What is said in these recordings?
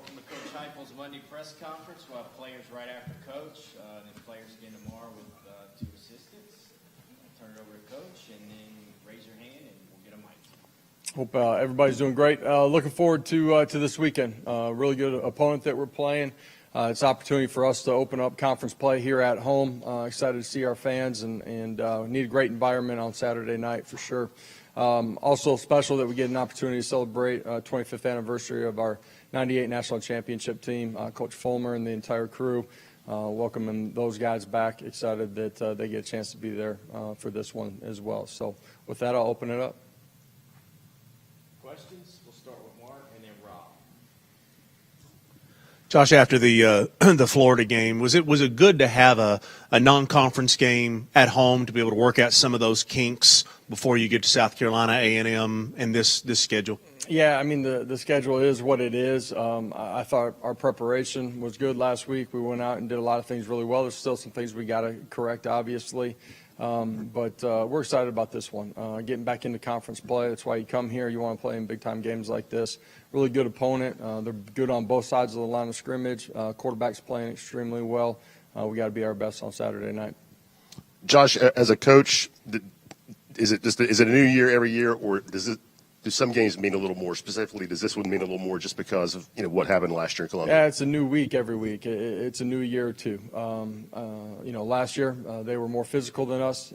Welcome to Coach Heupel's Monday press conference. We'll have players right after Coach, and then players again tomorrow with two assistants. I'll turn it over to Coach, and then raise your hand, and we'll get a mic. Hope everybody's doing great. Looking forward to this weekend. Really good opponent that we're playing. It's an opportunity for us to open up conference play here at home. Excited to see our fans, and need a great environment on Saturday night for sure. Also special that we get an opportunity to celebrate 25th anniversary of our 98 National Championship team. Coach Fulmer and the entire crew, welcoming those guys back. Excited that they get a chance to be there for this one as well. So with that, I'll open it up. Questions? We'll start with Mark and then Rob. Josh, after the Florida game, was it good to have a non-conference game at home to be able to work out some of those kinks before you get to South Carolina A&M and this schedule? Yeah, I mean, the schedule is what it is. I thought our preparation was good last week. We went out and did a lot of things really well. There's still some things we got to correct, obviously. But we're excited about this one. Getting back into conference play, that's why you come here. You want to play in big-time games like this. Really good opponent. They're good on both sides of the line of scrimmage. Quarterback's playing extremely well. We got to be our best on Saturday night. Josh, as a coach, is it a new year every year, or do some games mean a little more? Specifically, does this one mean a little more just because of what happened last year in Columbia? Yeah, it's a new week every week. It's a new year too. Last year they were more physical than us.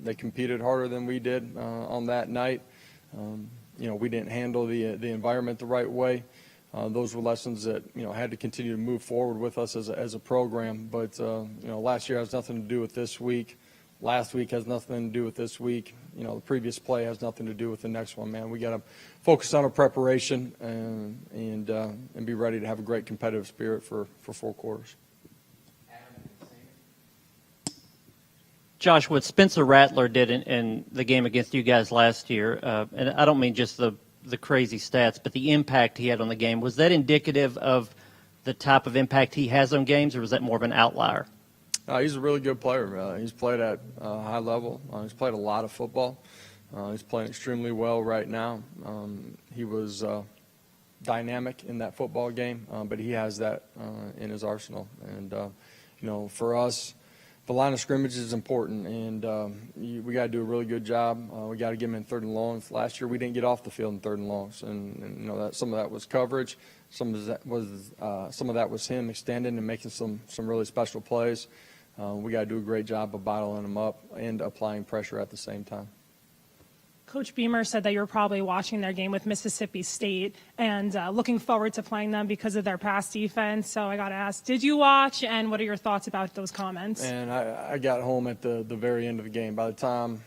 They competed harder than we did on that night. We didn't handle the environment the right way. Those were lessons that had to continue to move forward with us as a program. But last year has nothing to do with this week. Last week has nothing to do with this week. The previous play has nothing to do with the next one, man. We got to focus on our preparation and be ready to have a great competitive spirit for 4 quarters. Josh, what Spencer Rattler did in the game against you guys last year, and I don't mean just the crazy stats, but the impact he had on the game, was that indicative of the type of impact he has on games, or was that more of an outlier? He's a really good player. He's played at a high level. He's played a lot of football. He's playing extremely well right now. He was dynamic in that football game, but he has that in his arsenal. And, for us, the line of scrimmage is important, and we got to do a really good job. We got to get him in 3rd and longs. Last year we didn't get off the field in 3rd and longs, and that some of that was coverage. Some of that was him extending and making some really special plays. We got to do a great job of bottling them up and applying pressure at the same time. Coach Beamer said that you were probably watching their game with Mississippi State and looking forward to playing them because of their pass defense. So I got to ask, did you watch, and what are your thoughts about those comments? And I got home at the very end of the game. By the time,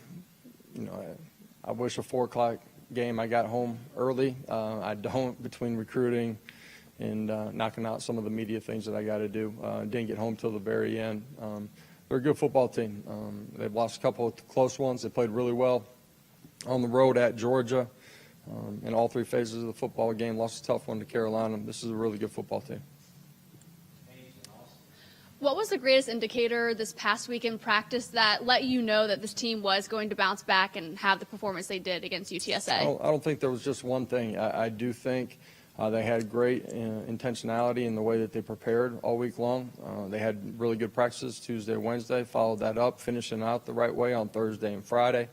I wish a 4 o'clock game I got home early. I don't, between recruiting and knocking out some of the media things that I got to do. Didn't get home till the very end. They're a good football team. They've lost a couple of close ones. They played really well on the road at Georgia in all 3 phases of the football game. Lost a tough one to Carolina. This is a really good football team. What was the greatest indicator this past week in practice that let you know that this team was going to bounce back and have the performance they did against UTSA? I don't think there was just one thing. I do think they had great intentionality in the way that they prepared all week long. They had really good practices Tuesday, Wednesday, followed that up, finishing out the right way on Thursday and Friday.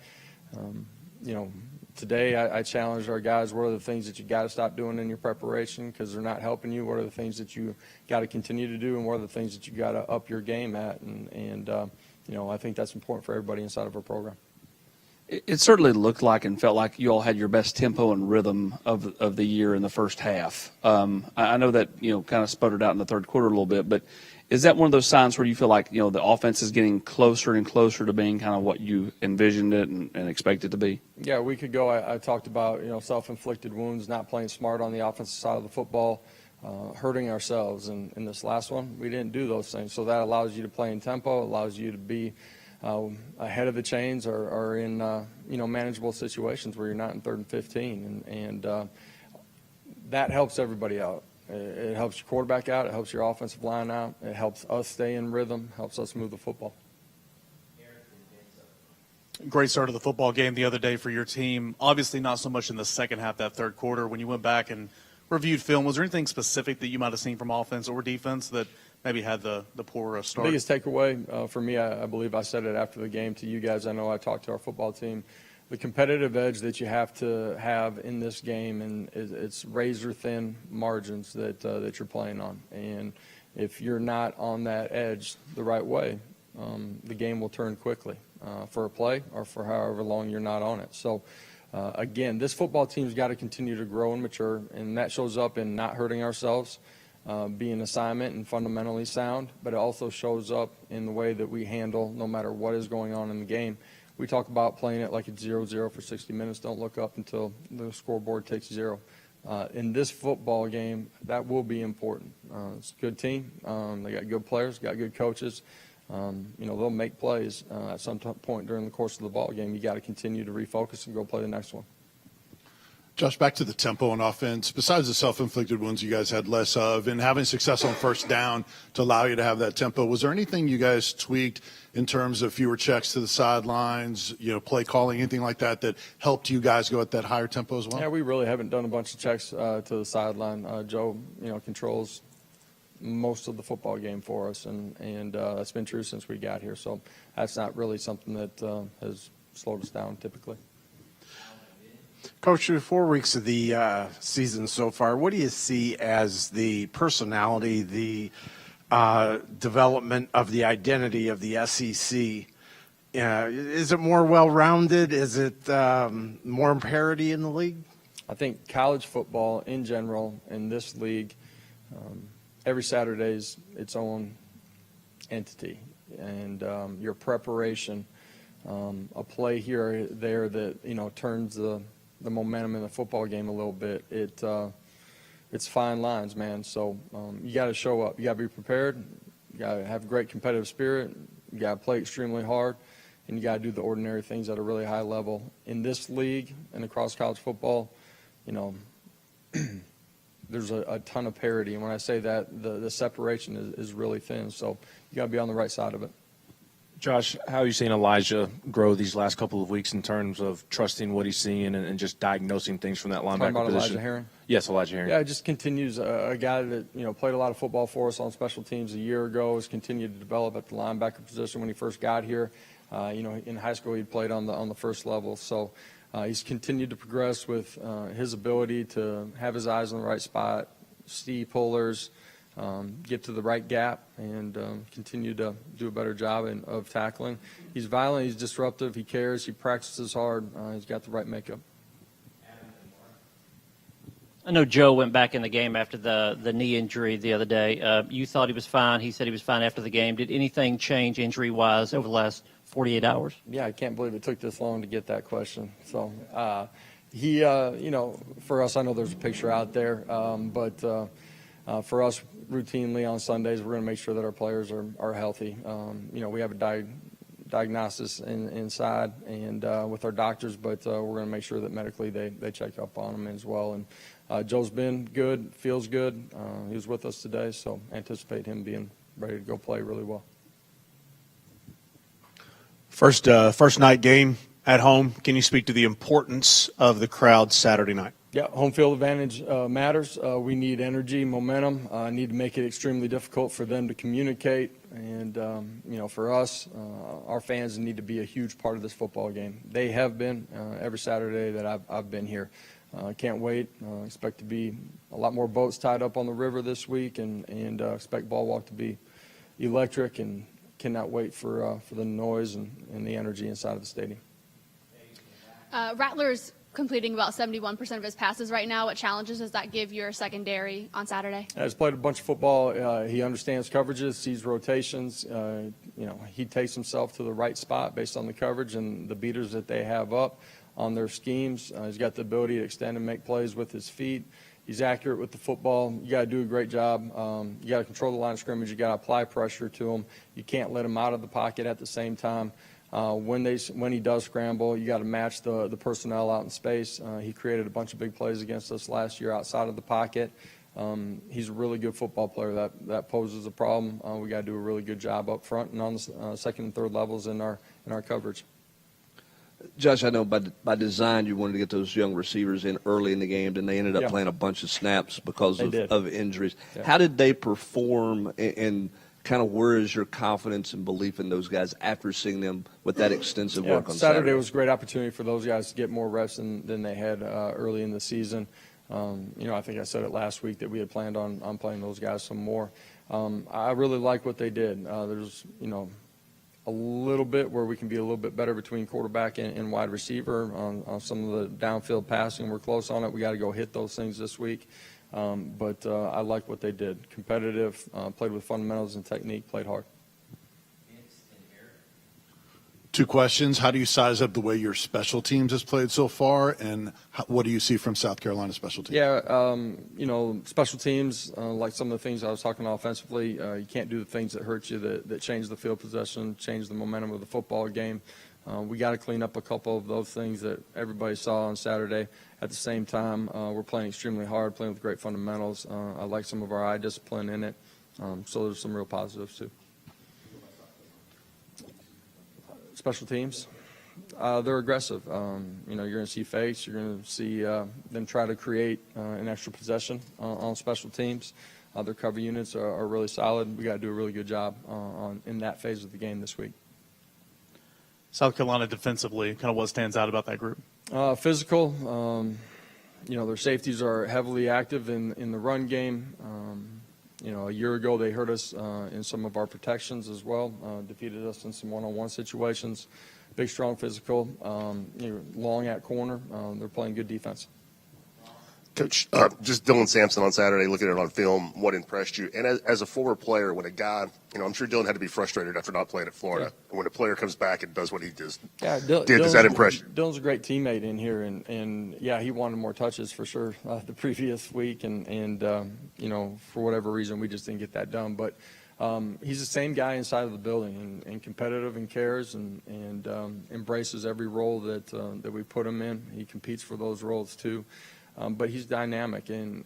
Today I challenged our guys, what are the things that you got to stop doing in your preparation because they're not helping you? What are the things that you got to continue to do, and what are the things that you got to up your game at? And I think that's important for everybody inside of our program. It certainly looked like and felt like you all had your best tempo and rhythm of the year in the first half. I know that, kind of sputtered out in the third quarter a little bit, but is that one of those signs where you feel like, the offense is getting closer and closer to being kind of what you envisioned it and expected it to be? Yeah, a week ago I talked about, self-inflicted wounds, not playing smart on the offensive side of the football, hurting ourselves. And in this last one, we didn't do those things. So that allows you to play in tempo, allows you to be ahead of the chains or in manageable situations where you're not in 3rd and 15, and that helps everybody out. It helps your quarterback out. It helps your offensive line out. It helps us stay in rhythm. Helps us move the football. Great start of the football game the other day for your team. Obviously, not so much in the second half, that third quarter. When you went back and reviewed film, was there anything specific that you might have seen from offense or defense that maybe had the poor start? The biggest takeaway for me, I believe I said it after the game to you guys. I know I talked to our football team. The competitive edge that you have to have in this game, and it's razor-thin margins that you're playing on. And if you're not on that edge the right way, the game will turn quickly for a play or for however long you're not on it. So, again, this football team's got to continue to grow and mature, and that shows up in not hurting ourselves, being assignment and fundamentally sound, but it also shows up in the way that we handle no matter what is going on in the game. We talk about playing it like it's 0-0 for 60 minutes. Don't look up until the scoreboard takes 0. In this football game, that will be important. It's a good team. They got good players, got good coaches. They'll make plays at some point during the course of the ball game. You got to continue to refocus and go play the next one. Josh, back to the tempo on offense. Besides the self-inflicted ones you guys had less of, and having success on first down to allow you to have that tempo, was there anything you guys tweaked in terms of fewer checks to the sidelines, play calling, anything like that that helped you guys go at that higher tempo as well? Yeah, we really haven't done a bunch of checks to the sideline. Joe, controls most of the football game for us, and that's been true since we got here. So that's not really something that has slowed us down typically. Coach, through 4 weeks of the season so far, what do you see as the personality, the development of the identity of the SEC? Is it more well-rounded? Is it more parity in the league? I think college football in general in this league, every Saturday is its own entity. And your preparation, a play here or there that, turns the momentum in the football game a little bit. It's fine lines, man. So you got to show up. You got to be prepared. You got to have great competitive spirit. You got to play extremely hard, and you got to do the ordinary things at a really high level. In this league and across college football, there's a ton of parity. And when I say that, the separation is really thin. So you got to be on the right side of it. Josh, how are you seeing Elijah grow these last couple of weeks in terms of trusting what he's seeing and just diagnosing things from that linebacker Talking about position? Elijah Herring? Yes, Elijah Herring. Yeah, it just continues. A guy that played a lot of football for us on special teams a year ago has continued to develop at the linebacker position. When he first got here, in high school he played on the first level. So he's continued to progress with his ability to have his eyes on the right spot, see pullers, get to the right gap, and continue to do a better job of tackling. He's violent, he's disruptive, he cares, he practices hard, he's got the right makeup. I know Joe went back in the game after the knee injury the other day. You thought he was fine. He said he was fine after the game. Did anything change injury-wise over the last 48 hours? Yeah, I can't believe it took this long to get that question. So he, for us, I know there's a picture out there, but for us, routinely on Sundays, we're going to make sure that our players are healthy. We have a diagnosis inside and with our doctors, but we're going to make sure that medically they check up on them as well. And Joe's been good, feels good. He was with us today, so anticipate him being ready to go play really well. First night game at home. Can you speak to the importance of the crowd Saturday night? Yeah, home field advantage matters. We need energy, momentum. Need to make it extremely difficult for them to communicate. And, for us, our fans need to be a huge part of this football game. They have been every Saturday that I've been here. Can't wait. Expect to be a lot more boats tied up on the river this week, and expect ball walk to be electric, and cannot wait for the noise and the energy inside of the stadium. Rattler's completing about 71% of his passes right now. What challenges does that give your secondary on Saturday? He's played a bunch of football. He understands coverages, sees rotations. He takes himself to the right spot based on the coverage and the beaters that they have up on their schemes. He's got the ability to extend and make plays with his feet. He's accurate with the football. You got to do a great job. You got to control the line of scrimmage. You got to apply pressure to him. You can't let him out of the pocket at the same time. When he does scramble, you got to match the personnel out in space. He created a bunch of big plays against us last year outside of the pocket. He's a really good football player. That poses a problem. We got to do a really good job up front and on the second and third levels in our coverage. Josh, I know by design you wanted to get those young receivers in early in the game, and they ended up Yeah. playing a bunch of snaps because They did. of injuries. Yeah. How did they perform, and kind of where is your confidence and belief in those guys after seeing them with that extensive work on Saturday? Was a great opportunity for those guys to get more reps than they had early in the season. I think I said it last week that we had planned on playing those guys some more. I really like what they did. There's, a little bit where we can be a little bit better between quarterback and wide receiver on some of the downfield passing. We're close on it. We got to go hit those things this week. But I like what they did. Competitive, played with fundamentals and technique, played hard. Two questions. How do you size up the way your special teams has played so far, and what do you see from South Carolina special teams? Yeah, special teams, like some of the things I was talking offensively, you can't do the things that hurt you, that change the field possession, change the momentum of the football game. We got to clean up a couple of those things that everybody saw on Saturday. At the same time, we're playing extremely hard, playing with great fundamentals. I like some of our eye discipline in it. So there's some real positives, too. Special teams, they're aggressive. You're going to see fakes. You're going to see them try to create an extra possession on special teams. Their cover units are really solid. We got to do a really good job in that phase of the game this week. South Carolina defensively, kind of what stands out about that group? Physical. Their safeties are heavily active in the run game. A year ago they hurt us in some of our protections as well, defeated us in some one-on-one situations. Big, strong, physical, long at corner. They're playing good defense. Coach, just Dylan Sampson on Saturday, looking at it on film, what impressed you? And as a former player, when a guy, I'm sure Dylan had to be frustrated after not playing at Florida. Yeah. When a player comes back and does what he does, does that impress you? Dylan's a great teammate in here, and he wanted more touches for sure the previous week, and for whatever reason, we just didn't get that done. But he's the same guy inside of the building, and competitive and cares and embraces every role that we put him in. He competes for those roles too. But he's dynamic, and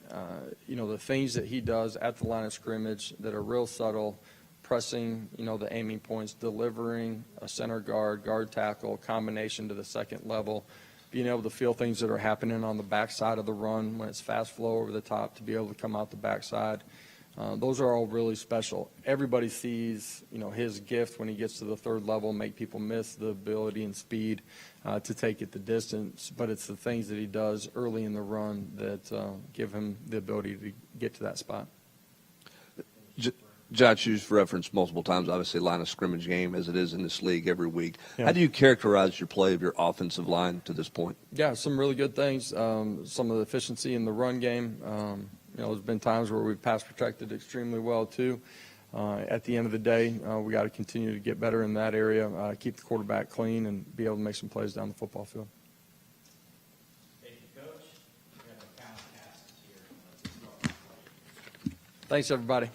the things that he does at the line of scrimmage that are real subtle, pressing, the aiming points, delivering a center guard tackle, combination to the second level, being able to feel things that are happening on the backside of the run when it's fast flow over the top, to be able to come out the backside. Those are all really special. Everybody sees, his gift when he gets to the third level, make people miss, the ability and speed to take it the distance. But it's the things that he does early in the run that give him the ability to get to that spot. Josh, you've referenced multiple times, obviously, line of scrimmage game as it is in this league every week. Yeah. How do you characterize your play of your offensive line to this point? Yeah, some really good things. Some of the efficiency in the run game. There's been times where we've pass protected extremely well, too. At the end of the day, we got to continue to get better in that area, keep the quarterback clean, and be able to make some plays down the football field. Thank you, Coach. We have a count pass here. Thanks, everybody.